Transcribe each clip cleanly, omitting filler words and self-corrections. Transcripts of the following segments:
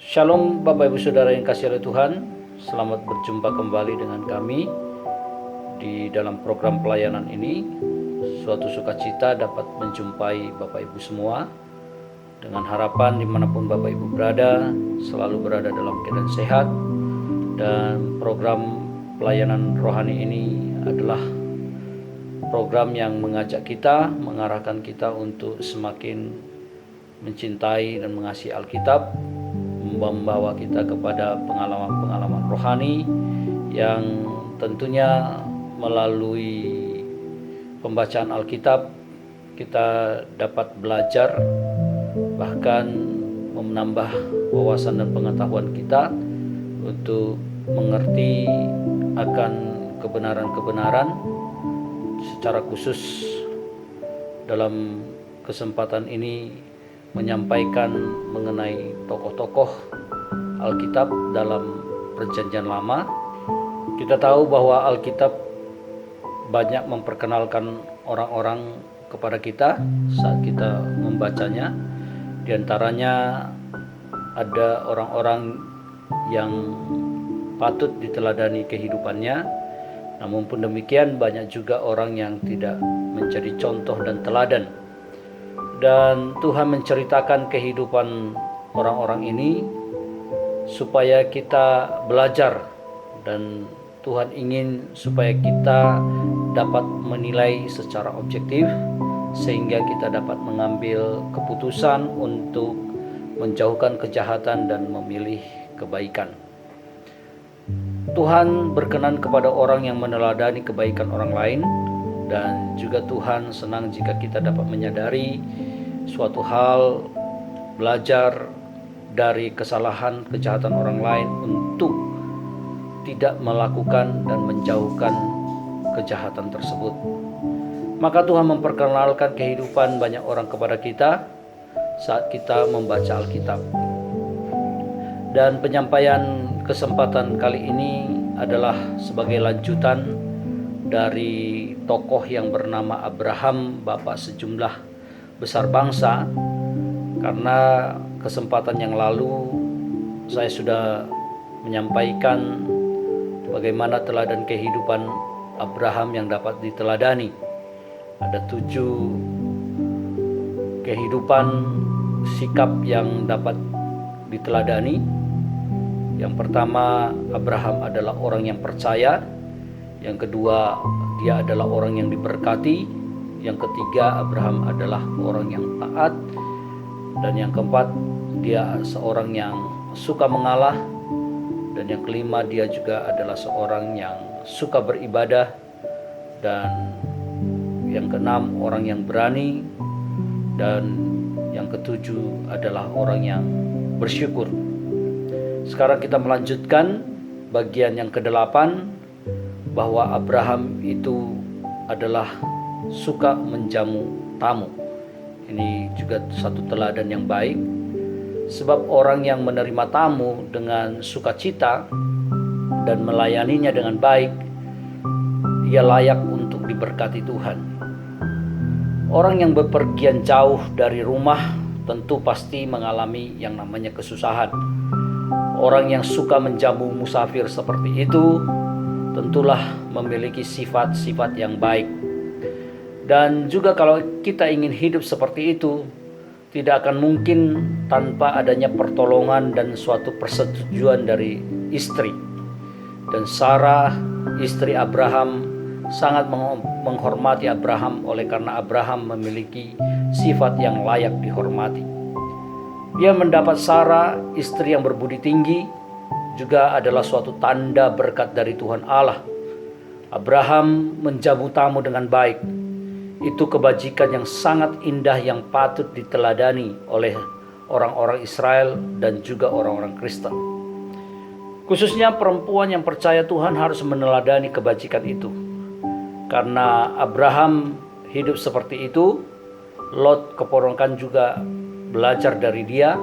Shalom Bapak Ibu Saudara yang kasih oleh Tuhan. Selamat berjumpa kembali dengan kami di dalam program pelayanan ini. Suatu sukacita dapat menjumpai Bapak Ibu semua. Dengan harapan dimanapun Bapak Ibu berada, selalu berada dalam keadaan sehat. Dan program pelayanan rohani ini adalah program yang mengajak kita, mengarahkan kita untuk semakin mencintai dan mengasihi Alkitab, membawa kita kepada pengalaman-pengalaman rohani yang tentunya melalui pembacaan Alkitab kita dapat belajar, bahkan menambah wawasan dan pengetahuan kita untuk mengerti akan kebenaran-kebenaran. Secara khusus dalam kesempatan ini menyampaikan mengenai tokoh-tokoh Alkitab dalam Perjanjian Lama. Kita tahu bahwa Alkitab banyak memperkenalkan orang-orang kepada kita saat kita membacanya. Di antaranya ada orang-orang yang patut diteladani kehidupannya. Namun pun demikian banyak juga orang yang tidak menjadi contoh dan teladan. Dan Tuhan menceritakan kehidupan orang-orang ini supaya kita belajar, dan Tuhan ingin supaya kita dapat menilai secara objektif sehingga kita dapat mengambil keputusan untuk menjauhkan kejahatan dan memilih kebaikan. Tuhan berkenan kepada orang yang meneladani kebaikan orang lain, dan juga Tuhan senang jika kita dapat menyadari suatu hal, belajar dari kesalahan, kejahatan orang lain untuk tidak melakukan dan menjauhkan kejahatan tersebut. Maka Tuhan memperkenalkan kehidupan banyak orang kepada kita saat kita membaca Alkitab. Dan penyampaian kesempatan kali ini adalah sebagai lanjutan dari tokoh yang bernama Abraham, bapak sejumlah besar bangsa. Karena kesempatan yang lalu saya sudah menyampaikan bagaimana teladan kehidupan Abraham yang dapat diteladani. Ada 7 kehidupan sikap yang dapat diteladani. Yang pertama, Abraham adalah orang yang percaya. Yang kedua, dia adalah orang yang diberkati. Yang ketiga, Abraham adalah orang yang taat. Dan yang keempat, dia seorang yang suka mengalah. Dan yang kelima, dia juga adalah seorang yang suka beribadah. Dan yang keenam, orang yang berani. Dan yang ketujuh adalah orang yang bersyukur. Sekarang kita melanjutkan bagian yang ke-8, bahwa Abraham itu adalah suka menjamu tamu. Ini juga satu teladan yang baik, sebab orang yang menerima tamu dengan sukacita dan melayaninya dengan baik, ia layak untuk diberkati Tuhan. Orang yang bepergian jauh dari rumah tentu pasti mengalami yang namanya kesusahan. Orang yang suka menjamu musafir seperti itu tentulah memiliki sifat-sifat yang baik. Dan juga kalau kita ingin hidup seperti itu, tidak akan mungkin tanpa adanya pertolongan dan suatu persetujuan dari istri. Dan Sarah, istri Abraham, sangat menghormati Abraham oleh karena Abraham memiliki sifat yang layak dihormati. Dia mendapat Sarah, istri yang berbudi tinggi, juga adalah suatu tanda berkat dari Tuhan Allah. Abraham menjamu tamu dengan baik. Itu kebajikan yang sangat indah yang patut diteladani oleh orang-orang Israel dan juga orang-orang Kristen. Khususnya perempuan yang percaya Tuhan harus meneladani kebajikan itu. Karena Abraham hidup seperti itu, Lot keponakan juga belajar dari dia.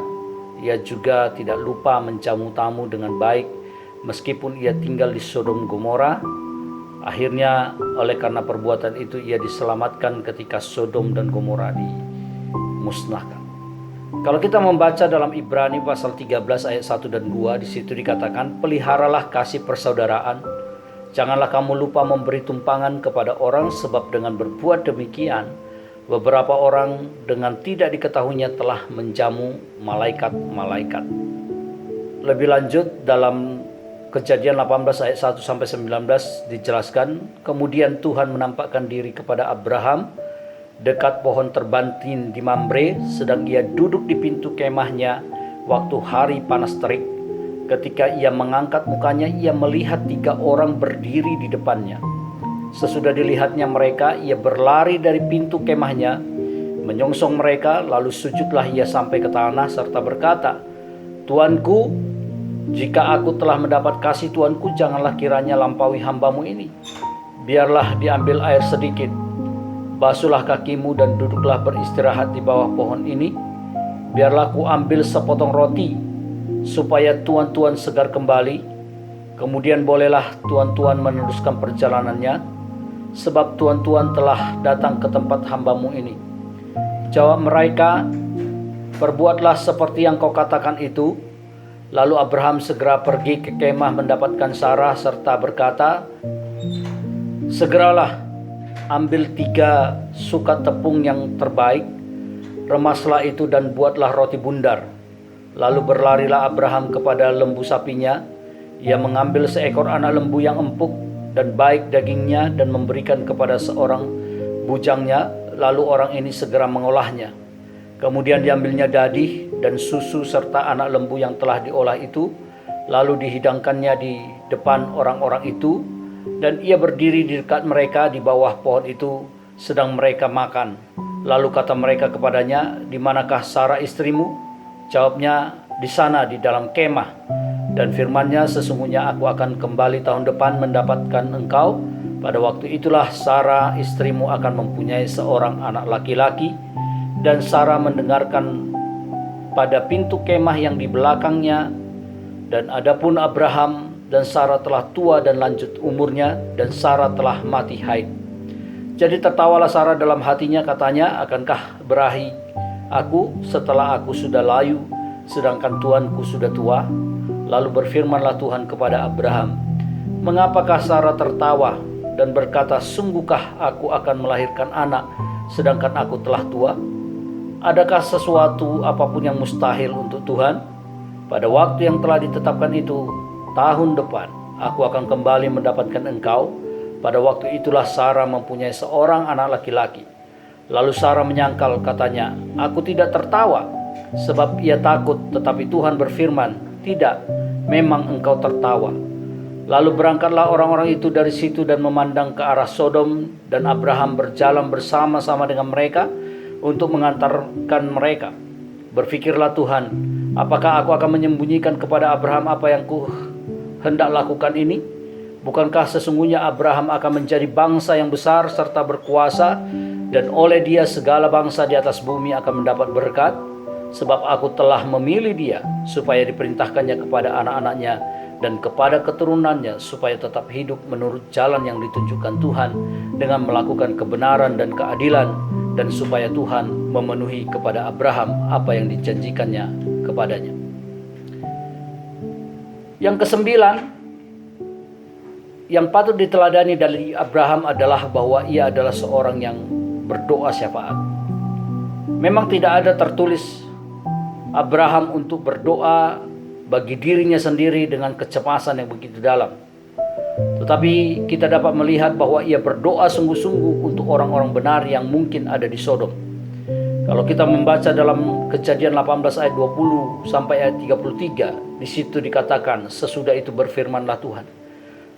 Ia juga tidak lupa menjamu tamu dengan baik meskipun ia tinggal di Sodom Gomora. Akhirnya oleh karena perbuatan itu ia diselamatkan ketika Sodom dan Gomora dimusnahkan. Kalau kita membaca dalam Ibrani pasal 13 ayat 1 dan 2, di situ dikatakan, peliharalah kasih persaudaraan. Janganlah kamu lupa memberi tumpangan kepada orang, sebab dengan berbuat demikian, beberapa orang dengan tidak diketahuinya telah menjamu malaikat-malaikat. Lebih lanjut dalam Kejadian 18 ayat 1 sampai 19 dijelaskan, kemudian Tuhan menampakkan diri kepada Abraham dekat pohon terbantin di Mamre, sedang ia duduk di pintu kemahnya waktu hari panas terik. Ketika ia mengangkat mukanya, ia melihat 3 orang berdiri di depannya. Sesudah dilihatnya mereka, ia berlari dari pintu kemahnya, menyongsong mereka, lalu sujudlah ia sampai ke tanah serta berkata, Tuanku, jika aku telah mendapat kasih Tuanku, janganlah kiranya lampaui hambamu ini. Biarlah diambil air sedikit, basuhlah kakimu dan duduklah beristirahat di bawah pohon ini. Biarlah ku ambil sepotong roti, supaya tuan-tuan segar kembali. Kemudian bolehlah tuan-tuan meneruskan perjalanannya, sebab tuan-tuan telah datang ke tempat hambamu ini. Jawab mereka, perbuatlah seperti yang kau katakan itu. Lalu Abraham segera pergi ke kemah mendapatkan Sarah serta berkata, segeralah ambil 3 sukat tepung yang terbaik, remaslah itu dan buatlah roti bundar. Lalu berlarilah Abraham kepada lembu sapinya. Ia mengambil seekor anak lembu yang empuk dan baik dagingnya dan memberikan kepada seorang bujangnya. Lalu orang ini segera mengolahnya. Kemudian diambilnya dadih dan susu serta anak lembu yang telah diolah itu, lalu dihidangkannya di depan orang-orang itu, dan ia berdiri di dekat mereka di bawah pohon itu, sedang mereka makan. Lalu kata mereka kepadanya, di manakah Sarah istrimu? Jawabnya, di sana di dalam kemah. Dan firman-Nya, sesungguhnya aku akan kembali tahun depan mendapatkan engkau. Pada waktu itulah Sarah istrimu akan mempunyai seorang anak laki-laki. Dan Sarah mendengarkan pada pintu kemah yang di belakangnya. Dan adapun Abraham dan Sarah telah tua dan lanjut umurnya, dan Sarah telah mati haid. Jadi tertawalah Sarah dalam hatinya, katanya, akankah berahi aku setelah aku sudah layu, sedangkan tuanku sudah tua? Lalu berfirmanlah Tuhan kepada Abraham, mengapakah Sarah tertawa dan berkata, sungguhkah aku akan melahirkan anak, sedangkan aku telah tua? Adakah sesuatu apapun yang mustahil untuk Tuhan? Pada waktu yang telah ditetapkan itu, tahun depan, aku akan kembali mendapatkan engkau. Pada waktu itulah Sarah mempunyai seorang anak laki-laki. Lalu Sarah menyangkal, katanya, aku tidak tertawa, sebab ia takut. Tetapi Tuhan berfirman, tidak, memang engkau tertawa. Lalu berangkatlah orang-orang itu dari situ dan memandang ke arah Sodom, dan Abraham berjalan bersama-sama dengan mereka untuk mengantarkan mereka. Berfikirlah Tuhan, apakah aku akan menyembunyikan kepada Abraham apa yang ku hendak lakukan ini? Bukankah sesungguhnya Abraham akan menjadi bangsa yang besar serta berkuasa, dan oleh dia segala bangsa di atas bumi akan mendapat berkat? Sebab aku telah memilih dia supaya diperintahkannya kepada anak-anaknya dan kepada keturunannya, supaya tetap hidup menurut jalan yang ditunjukkan Tuhan dengan melakukan kebenaran dan keadilan, dan supaya Tuhan memenuhi kepada Abraham apa yang dijanjikannya kepadanya. Yang kesembilan, yang patut diteladani dari Abraham adalah bahwa ia adalah seorang yang berdoa syafaat. Memang tidak ada tertulis Abraham untuk berdoa bagi dirinya sendiri dengan kecemasan yang begitu dalam. Tetapi kita dapat melihat bahwa ia berdoa sungguh-sungguh untuk orang-orang benar yang mungkin ada di Sodom. Kalau kita membaca dalam Kejadian 18 ayat 20 sampai ayat 33, di situ dikatakan, sesudah itu berfirmanlah Tuhan,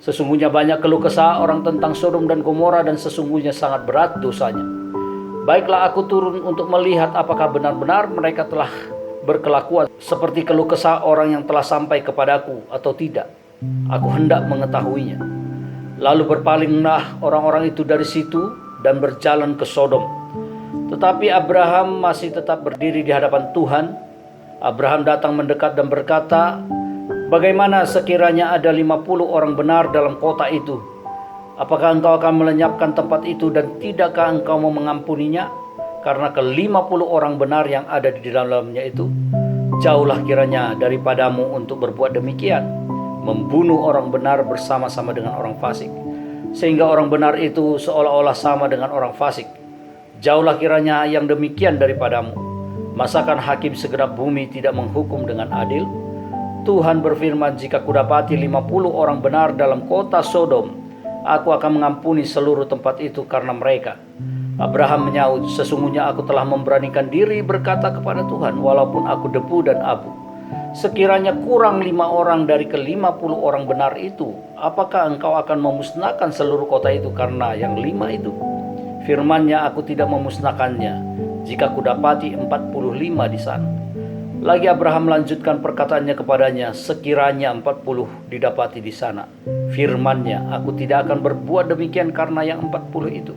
sesungguhnya banyak keluh kesah orang tentang Sodom dan Gomora, dan sesungguhnya sangat berat dosanya. Baiklah, aku turun untuk melihat apakah benar-benar mereka telah berkelakuan seperti keluh kesah orang yang telah sampai kepadaku atau tidak. Aku hendak mengetahuinya. Lalu berpalinglah orang-orang itu dari situ dan berjalan ke Sodom. Tetapi Abraham masih tetap berdiri di hadapan Tuhan. Abraham datang mendekat dan berkata, bagaimana sekiranya ada 50 orang benar dalam kota itu? Apakah engkau akan melenyapkan tempat itu dan tidakkah engkau mau mengampuninya? karena ke-50 orang benar yang ada di dalamnya itu. Jauhlah kiranya daripadamu untuk berbuat demikian, membunuh orang benar bersama-sama dengan orang fasik, sehingga orang benar itu seolah-olah sama dengan orang fasik. Jauhlah kiranya yang demikian daripadamu. Masakan hakim segenap bumi tidak menghukum dengan adil? Tuhan berfirman, jika kudapati 50 orang benar dalam kota Sodom, aku akan mengampuni seluruh tempat itu karena mereka. Abraham menyaut, sesungguhnya aku telah memberanikan diri berkata kepada Tuhan, walaupun aku debu dan abu. Sekiranya kurang 5 orang dari ke-50 orang benar itu, apakah engkau akan memusnahkan seluruh kota itu karena yang 5 itu? Firman-Nya, aku tidak memusnahkannya jika kudapati 45 di sana. Lagi Abraham melanjutkan perkataannya kepadanya, sekiranya 40 didapati di sana. Firman-Nya, aku tidak akan berbuat demikian karena yang 40 itu.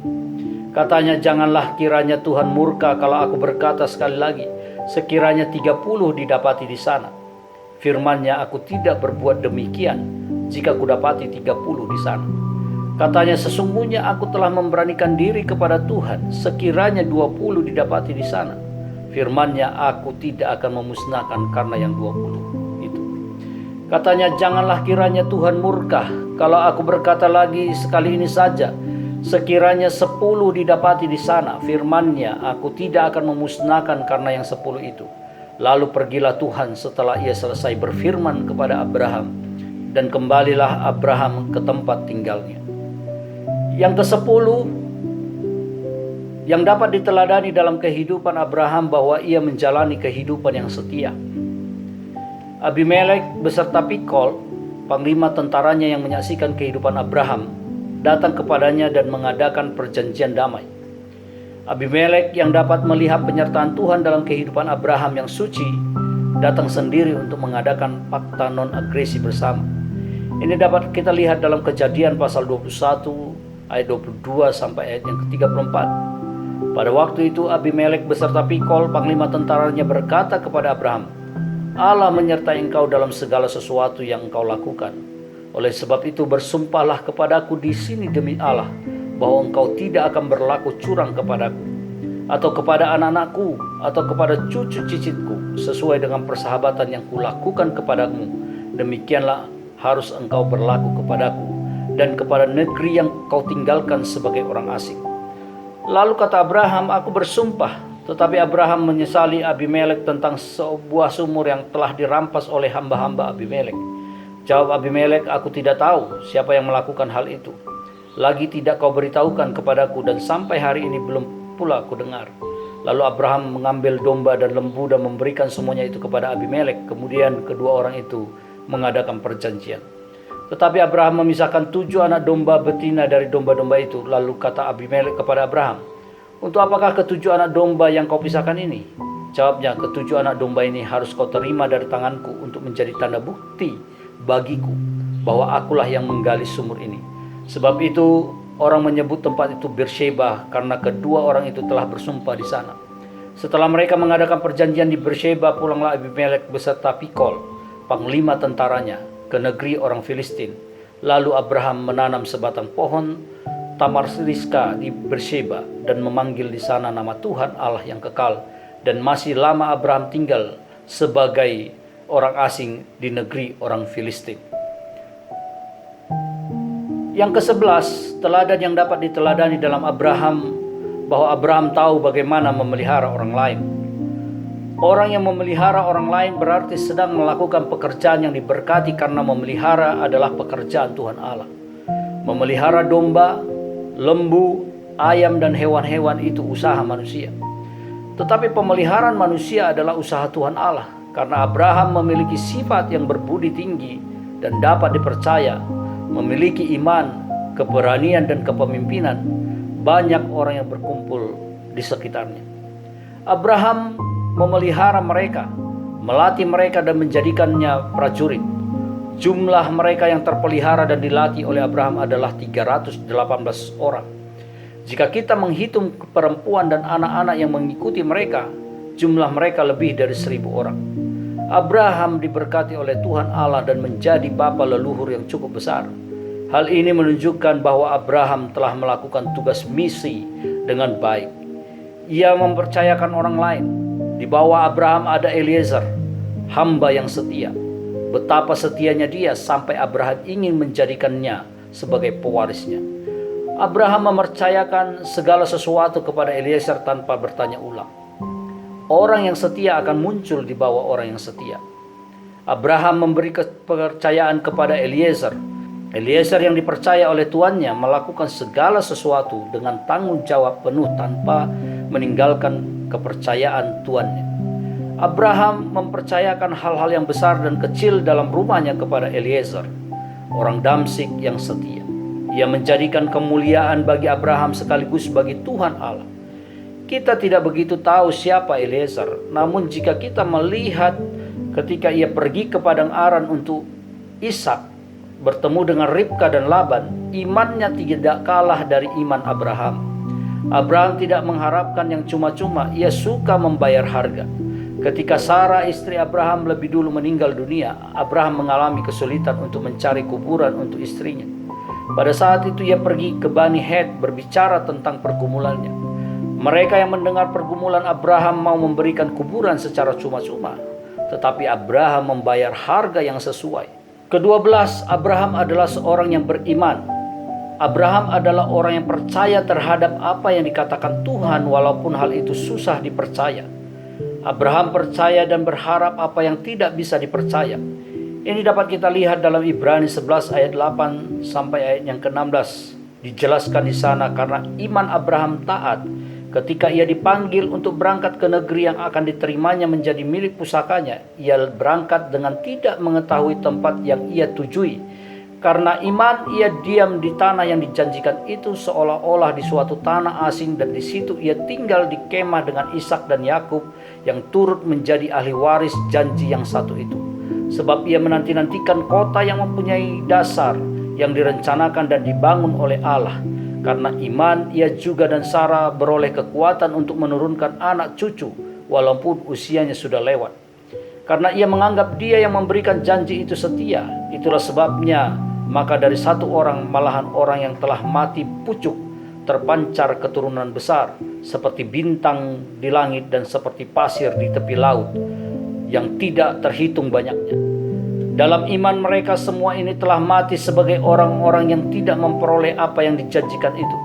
Katanya, janganlah kiranya Tuhan murka kalau aku berkata sekali lagi, sekiranya 30 didapati di sana. Firman-Nya, aku tidak berbuat demikian jika kudapati 30 di sana. Katanya, sesungguhnya aku telah memberanikan diri kepada Tuhan, sekiranya 20 didapati di sana. Firman-Nya, aku tidak akan memusnahkan karena yang 20 itu. Katanya, janganlah kiranya Tuhan murka kalau aku berkata lagi sekali ini saja, sekiranya 10 didapati di sana. Firman-Nya, aku tidak akan memusnahkan karena yang 10 itu. Lalu pergilah Tuhan setelah ia selesai berfirman kepada Abraham, dan kembalilah Abraham ke tempat tinggalnya. Yang ke-10 yang dapat diteladani dalam kehidupan Abraham bahwa ia menjalani kehidupan yang setia. Abimelek beserta Pikol, panglima tentaranya yang menyaksikan kehidupan Abraham, datang kepadanya dan mengadakan perjanjian damai. Abimelek yang dapat melihat penyertaan Tuhan dalam kehidupan Abraham yang suci, datang sendiri untuk mengadakan fakta non-agresi bersama. Ini dapat kita lihat dalam Kejadian pasal 21 ayat 22 sampai ayat yang ke-34. Pada waktu itu Abimelek beserta Pikol, panglima tentaranya, berkata kepada Abraham, Allah menyertai engkau dalam segala sesuatu yang engkau lakukan. Oleh sebab itu bersumpahlah kepadaku di sini demi Allah, bahwa engkau tidak akan berlaku curang kepadaku, atau kepada anak-anakku, atau kepada cucu cicitku, sesuai dengan persahabatan yang kulakukan kepadamu. Demikianlah harus engkau berlaku kepadaku, dan kepada negeri yang kau tinggalkan sebagai orang asing. Lalu kata Abraham, aku bersumpah. Tetapi Abraham menyesali Abimelek tentang sebuah sumur yang telah dirampas oleh hamba-hamba Abimelek. Jawab Abimelek, aku tidak tahu siapa yang melakukan hal itu. Lagi tidak kau beritahukan kepadaku, dan sampai hari ini belum pula aku dengar. Lalu Abraham mengambil domba dan lembu dan memberikan semuanya itu kepada Abimelek. Kemudian kedua orang itu mengadakan perjanjian. Tetapi Abraham memisahkan 7 anak domba betina dari domba-domba itu. Lalu kata Abimelek kepada Abraham, untuk apakah ke-7 anak domba yang kau pisahkan ini? Jawabnya, ke-7 anak domba ini harus kau terima dari tanganku untuk menjadi tanda bukti bagiku bahwa akulah yang menggali sumur ini. Sebab itu orang menyebut tempat itu Beersheba, karena kedua orang itu telah bersumpah di sana. Setelah mereka mengadakan perjanjian di Beersheba, pulanglah Abimelek beserta Pikol, panglima tentaranya, ke negeri orang Filistin. Lalu Abraham menanam sebatang pohon tamarsiska di Beersheba dan memanggil di sana nama Tuhan Allah yang kekal. Dan masih lama Abraham tinggal sebagai orang asing di negeri orang Filistin. Yang ke-11, teladan yang dapat diteladani dalam Abraham, bahwa Abraham tahu bagaimana memelihara orang lain. Orang yang memelihara orang lain berarti sedang melakukan pekerjaan yang diberkati, karena memelihara adalah pekerjaan Tuhan Allah. Memelihara domba, lembu, ayam, dan hewan-hewan itu usaha manusia. Tetapi pemeliharaan manusia adalah usaha Tuhan Allah. Karena Abraham memiliki sifat yang berbudi tinggi dan dapat dipercaya, memiliki iman, keberanian, dan kepemimpinan, banyak orang yang berkumpul di sekitarnya. Abraham memelihara mereka, melatih mereka, dan menjadikannya prajurit. Jumlah mereka yang terpelihara dan dilatih oleh Abraham adalah 318 orang. Jika kita menghitung perempuan dan anak-anak yang mengikuti mereka, jumlah mereka lebih dari 1.000 orang. Abraham diberkati oleh Tuhan Allah dan menjadi bapa leluhur yang cukup besar. Hal ini menunjukkan bahwa Abraham telah melakukan tugas misi dengan baik. Ia mempercayakan orang lain. Di bawah Abraham ada Eliezer, hamba yang setia. Betapa setianya dia sampai Abraham ingin menjadikannya sebagai pewarisnya. Abraham mempercayakan segala sesuatu kepada Eliezer tanpa bertanya ulang. Orang yang setia akan muncul di bawah orang yang setia. Abraham memberi kepercayaan kepada Eliezer. Eliezer yang dipercaya oleh tuannya melakukan segala sesuatu dengan tanggung jawab penuh tanpa meninggalkan kepercayaan tuannya. Abraham mempercayakan hal-hal yang besar dan kecil dalam rumahnya kepada Eliezer, orang Damsyik yang setia. Ia menjadikan kemuliaan bagi Abraham sekaligus bagi Tuhan Allah. Kita tidak begitu tahu siapa Eliezer, namun jika kita melihat ketika ia pergi ke padang Aran untuk Ishak, bertemu dengan Ribka dan Laban, imannya tidak kalah dari iman Abraham. Abraham tidak mengharapkan yang cuma-cuma, ia suka membayar harga. Ketika Sarah istri Abraham lebih dulu meninggal dunia, Abraham mengalami kesulitan untuk mencari kuburan untuk istrinya. Pada saat itu ia pergi ke Bani Het berbicara tentang pergumulannya. Mereka yang mendengar pergumulan Abraham mau memberikan kuburan secara cuma-cuma, tetapi Abraham membayar harga yang sesuai. Ke-12, Abraham adalah seorang yang beriman. Abraham adalah orang yang percaya terhadap apa yang dikatakan Tuhan walaupun hal itu susah dipercaya. Abraham percaya dan berharap apa yang tidak bisa dipercaya. Ini dapat kita lihat dalam Ibrani 11 ayat 8 sampai ayat yang ke-16. Dijelaskan di sana karena iman Abraham taat ketika ia dipanggil untuk berangkat ke negeri yang akan diterimanya menjadi milik pusakanya. Ia berangkat dengan tidak mengetahui tempat yang ia tujui. Karena iman ia diam di tanah yang dijanjikan itu seolah-olah di suatu tanah asing, dan di situ ia tinggal di kemah dengan Ishak dan Yakub yang turut menjadi ahli waris janji yang satu itu. Sebab ia menanti-nantikan kota yang mempunyai dasar yang direncanakan dan dibangun oleh Allah. Karena iman ia juga dan Sarah beroleh kekuatan untuk menurunkan anak cucu walaupun usianya sudah lewat. Karena ia menganggap dia yang memberikan janji itu setia. Itulah sebabnya maka dari satu orang malahan orang yang telah mati pucuk terpancar keturunan besar seperti bintang di langit dan seperti pasir di tepi laut yang tidak terhitung banyaknya. Dalam iman mereka semua ini telah mati sebagai orang-orang yang tidak memperoleh apa yang dijanjikan itu,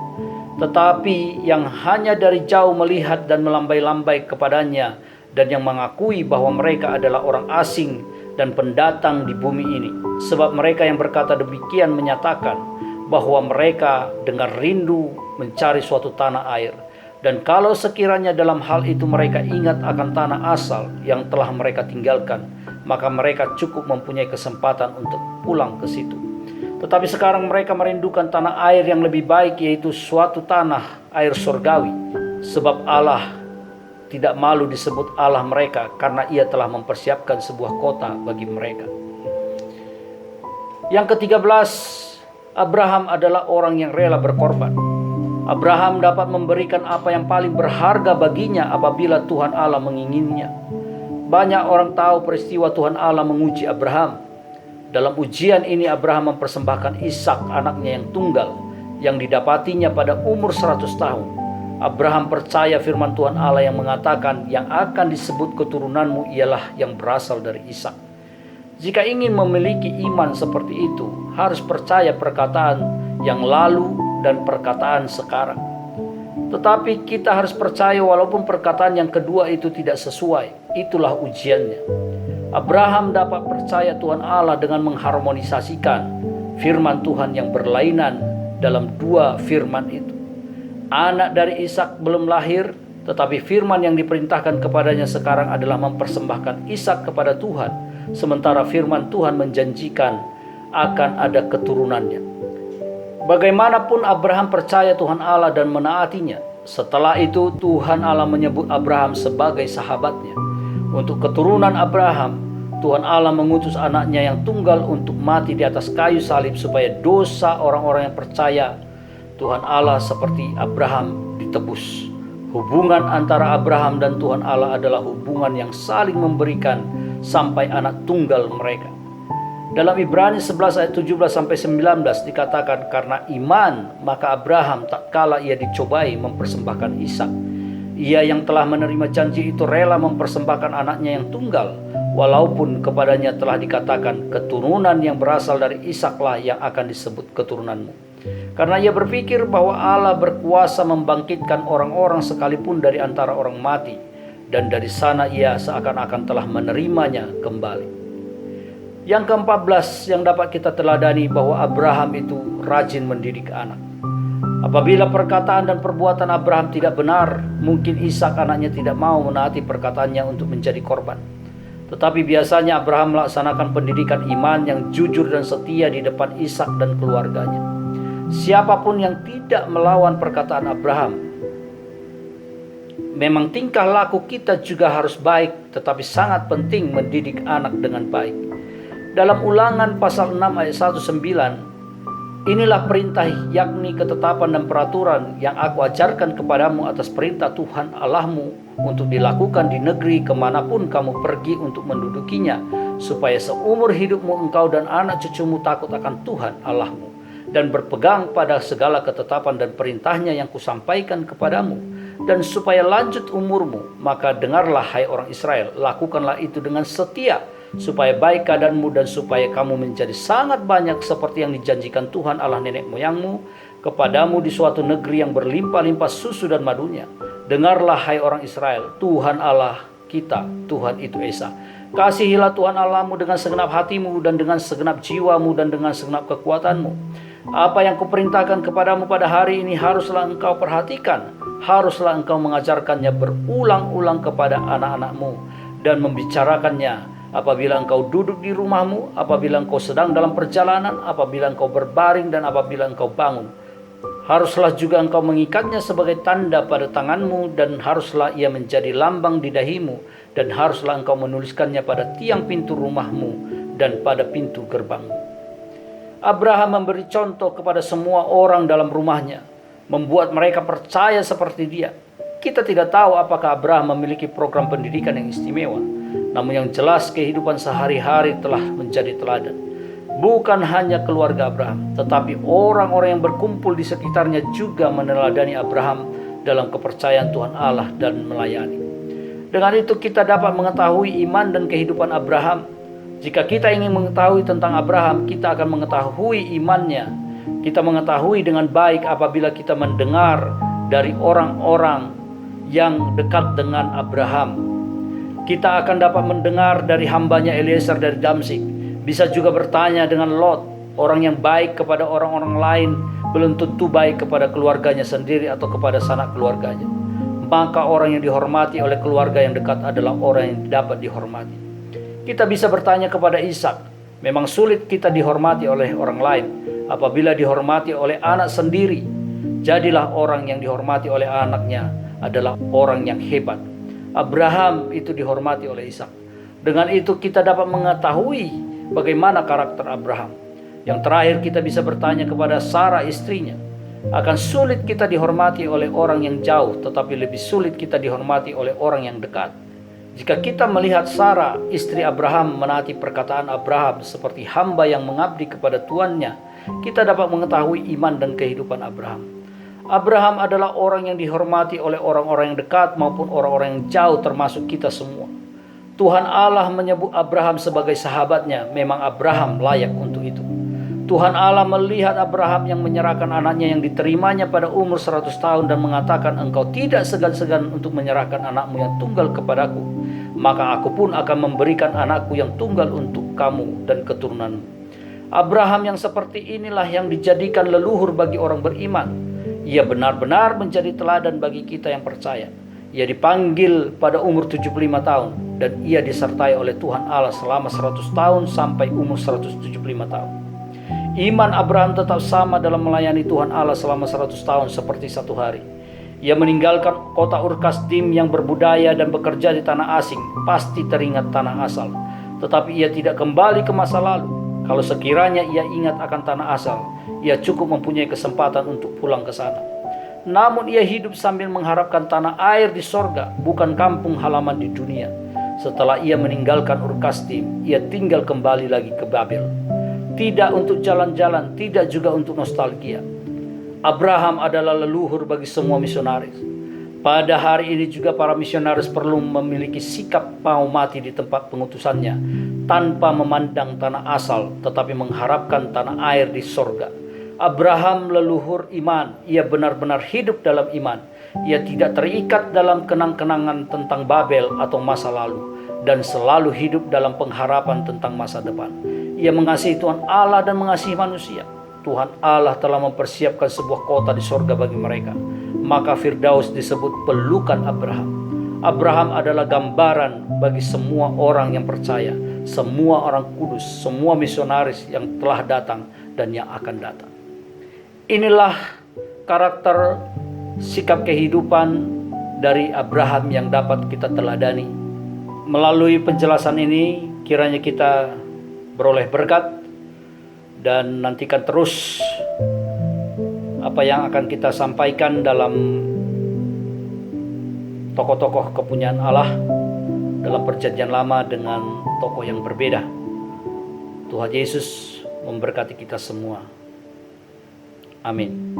tetapi yang hanya dari jauh melihat dan melambai-lambai kepadanya, dan yang mengakui bahwa mereka adalah orang asing dan pendatang di bumi ini. Sebab mereka yang berkata demikian menyatakan bahwa mereka dengan rindu mencari suatu tanah air. Dan kalau sekiranya dalam hal itu mereka ingat akan tanah asal yang telah mereka tinggalkan, maka mereka cukup mempunyai kesempatan untuk pulang ke situ. Tetapi sekarang mereka merindukan tanah air yang lebih baik, yaitu suatu tanah air surgawi. Sebab Allah tidak malu disebut Allah mereka, karena ia telah mempersiapkan sebuah kota bagi mereka. Yang ke-13, Abraham adalah orang yang rela berkorban. Abraham dapat memberikan apa yang paling berharga baginya apabila Tuhan Allah menginginnya. Banyak orang tahu peristiwa Tuhan Allah menguji Abraham. Dalam ujian ini Abraham mempersembahkan Ishak, anaknya yang tunggal, yang didapatinya pada umur 100 tahun. Abraham percaya firman Tuhan Allah yang mengatakan yang akan disebut keturunanmu ialah yang berasal dari Ishak. Jika ingin memiliki iman seperti itu, harus percaya perkataan yang lalu dan perkataan sekarang. Tetapi kita harus percaya walaupun perkataan yang kedua itu tidak sesuai. Itulah ujiannya. Abraham dapat percaya Tuhan Allah dengan mengharmonisasikan firman Tuhan yang berlainan dalam dua firman itu. Anak dari Ishak belum lahir, tetapi firman yang diperintahkan kepadanya sekarang adalah mempersembahkan Ishak kepada Tuhan, sementara firman Tuhan menjanjikan akan ada keturunannya. Bagaimanapun Abraham percaya Tuhan Allah dan menaatinya. Setelah itu Tuhan Allah menyebut Abraham sebagai sahabatnya. Untuk keturunan Abraham, Tuhan Allah mengutus anaknya yang tunggal untuk mati di atas kayu salib supaya dosa orang-orang yang percaya Tuhan Allah seperti Abraham ditebus. Hubungan antara Abraham dan Tuhan Allah adalah hubungan yang saling memberikan sampai anak tunggal mereka. Dalam Ibrani 11 ayat 17-19 dikatakan, karena iman maka Abraham tak kala ia dicobai mempersembahkan Ishak. Ia yang telah menerima janji itu rela mempersembahkan anaknya yang tunggal, walaupun kepadanya telah dikatakan, keturunan yang berasal dari Ishaklah yang akan disebut keturunanmu. Karena ia berpikir bahwa Allah berkuasa membangkitkan orang-orang sekalipun dari antara orang mati, dan dari sana ia seakan-akan telah menerimanya kembali. Yang ke-14 yang dapat kita teladani bahwa Abraham itu rajin mendidik anak. Apabila perkataan dan perbuatan Abraham tidak benar, mungkin Ishak anaknya tidak mau menaati perkataannya untuk menjadi korban. Tetapi biasanya Abraham melaksanakan pendidikan iman yang jujur dan setia di depan Ishak dan keluarganya. Siapapun yang tidak melawan perkataan Abraham, memang tingkah laku kita juga harus baik, tetapi sangat penting mendidik anak dengan baik. Dalam Ulangan pasal 6 ayat 1-9, inilah perintah, yakni ketetapan dan peraturan yang aku ajarkan kepadamu atas perintah Tuhan Allahmu untuk dilakukan di negeri kemanapun kamu pergi untuk mendudukinya, supaya seumur hidupmu engkau dan anak cucumu takut akan Tuhan Allahmu, dan berpegang pada segala ketetapan dan perintahnya yang kusampaikan kepadamu, dan supaya lanjut umurmu. Maka dengarlah, hai orang Israel, lakukanlah itu dengan setia, supaya baik keadaanmu dan supaya kamu menjadi sangat banyak seperti yang dijanjikan Tuhan Allah nenek moyangmu kepadamu di suatu negeri yang berlimpah-limpah susu dan madunya. Dengarlah, hai orang Israel, Tuhan Allah kita, Tuhan itu Esa. Kasihilah Tuhan Allahmu dengan segenap hatimu dan dengan segenap jiwamu dan dengan segenap kekuatanmu. Apa yang kuperintahkan kepadamu pada hari ini haruslah engkau perhatikan, haruslah engkau mengajarkannya berulang-ulang kepada anak-anakmu dan membicarakannya apabila engkau duduk di rumahmu, apabila engkau sedang dalam perjalanan, apabila engkau berbaring, dan apabila engkau bangun. Haruslah juga engkau mengikatnya sebagai tanda pada tanganmu, dan haruslah ia menjadi lambang di dahimu, dan haruslah engkau menuliskannya pada tiang pintu rumahmu dan pada pintu gerbangmu. Abraham memberi contoh kepada semua orang dalam rumahnya, membuat mereka percaya seperti dia. Kita tidak tahu apakah Abraham memiliki program pendidikan yang istimewa, namun yang jelas kehidupan sehari-hari telah menjadi teladan. Bukan hanya keluarga Abraham, tetapi orang-orang yang berkumpul di sekitarnya juga meneladani Abraham dalam kepercayaan Tuhan Allah dan melayani. Dengan itu kita dapat mengetahui iman dan kehidupan Abraham. Jika kita ingin mengetahui tentang Abraham, kita akan mengetahui imannya. Kita mengetahui dengan baik apabila kita mendengar dari orang-orang yang dekat dengan Abraham. Kita akan dapat mendengar dari hambanya Eliezer dari Damsyik. Bisa juga bertanya dengan Lot, orang yang baik kepada orang-orang lain belum tentu baik kepada keluarganya sendiri atau kepada sanak keluarganya. Maka orang yang dihormati oleh keluarga yang dekat adalah orang yang dapat dihormati. Kita bisa bertanya kepada Ishak, memang sulit kita dihormati oleh orang lain. Apabila dihormati oleh anak sendiri, jadilah orang yang dihormati oleh anaknya adalah orang yang hebat. Abraham itu dihormati oleh Ishak. Dengan itu kita dapat mengetahui bagaimana karakter Abraham. Yang terakhir kita bisa bertanya kepada Sarah istrinya. Akan sulit kita dihormati oleh orang yang jauh, tetapi lebih sulit kita dihormati oleh orang yang dekat. Jika kita melihat Sarah istri Abraham menaati perkataan Abraham seperti hamba yang mengabdi kepada tuannya, kita dapat mengetahui iman dan kehidupan Abraham. Abraham adalah orang yang dihormati oleh orang-orang yang dekat maupun orang-orang yang jauh, termasuk kita semua. Tuhan Allah menyebut Abraham sebagai sahabatnya. Memang Abraham layak untuk itu. Tuhan Allah melihat Abraham yang menyerahkan anaknya yang diterimanya pada umur 100 tahun dan mengatakan, engkau tidak segan-segan untuk menyerahkan anakmu yang tunggal kepadaku, maka aku pun akan memberikan anakku yang tunggal untuk kamu dan keturunanmu. Abraham yang seperti inilah yang dijadikan leluhur bagi orang beriman. Ia benar-benar menjadi teladan bagi kita yang percaya. Ia dipanggil pada umur 75 tahun dan ia disertai oleh Tuhan Allah selama 100 tahun sampai umur 175 tahun. Iman Abraham tetap sama dalam melayani Tuhan Allah selama 100 tahun seperti satu hari. Ia meninggalkan kota Ur Kasdim yang berbudaya dan bekerja di tanah asing, pasti teringat tanah asal. Tetapi ia tidak kembali ke masa lalu. Kalau sekiranya ia ingat akan tanah asal, ia cukup mempunyai kesempatan untuk pulang ke sana. Namun ia hidup sambil mengharapkan tanah air di sorga, bukan kampung halaman di dunia. Setelah ia meninggalkan Ur Kasdim, ia tinggal kembali lagi ke Babel. Tidak untuk jalan-jalan, tidak juga untuk nostalgia. Abraham adalah leluhur bagi semua misionaris. Pada hari ini juga para misionaris perlu memiliki sikap mau mati di tempat pengutusannya, tanpa memandang tanah asal, tetapi mengharapkan tanah air di sorga. Abraham leluhur iman, ia benar-benar hidup dalam iman. Ia tidak terikat dalam kenang-kenangan tentang Babel atau masa lalu, dan selalu hidup dalam pengharapan tentang masa depan. Ia mengasihi Tuhan Allah dan mengasihi manusia. Tuhan Allah telah mempersiapkan sebuah kota di sorga bagi mereka. Maka Firdaus disebut pelukan Abraham. Abraham adalah gambaran bagi semua orang yang percaya, semua orang kudus, semua misionaris yang telah datang dan yang akan datang. Inilah karakter sikap kehidupan dari Abraham yang dapat kita teladani. Melalui penjelasan ini, kiranya kita beroleh berkat dan nantikan terus apa yang akan kita sampaikan dalam tokoh-tokoh kepunyaan Allah dalam perjanjian lama dengan tokoh yang berbeda. Tuhan Yesus memberkati kita semua. Amin.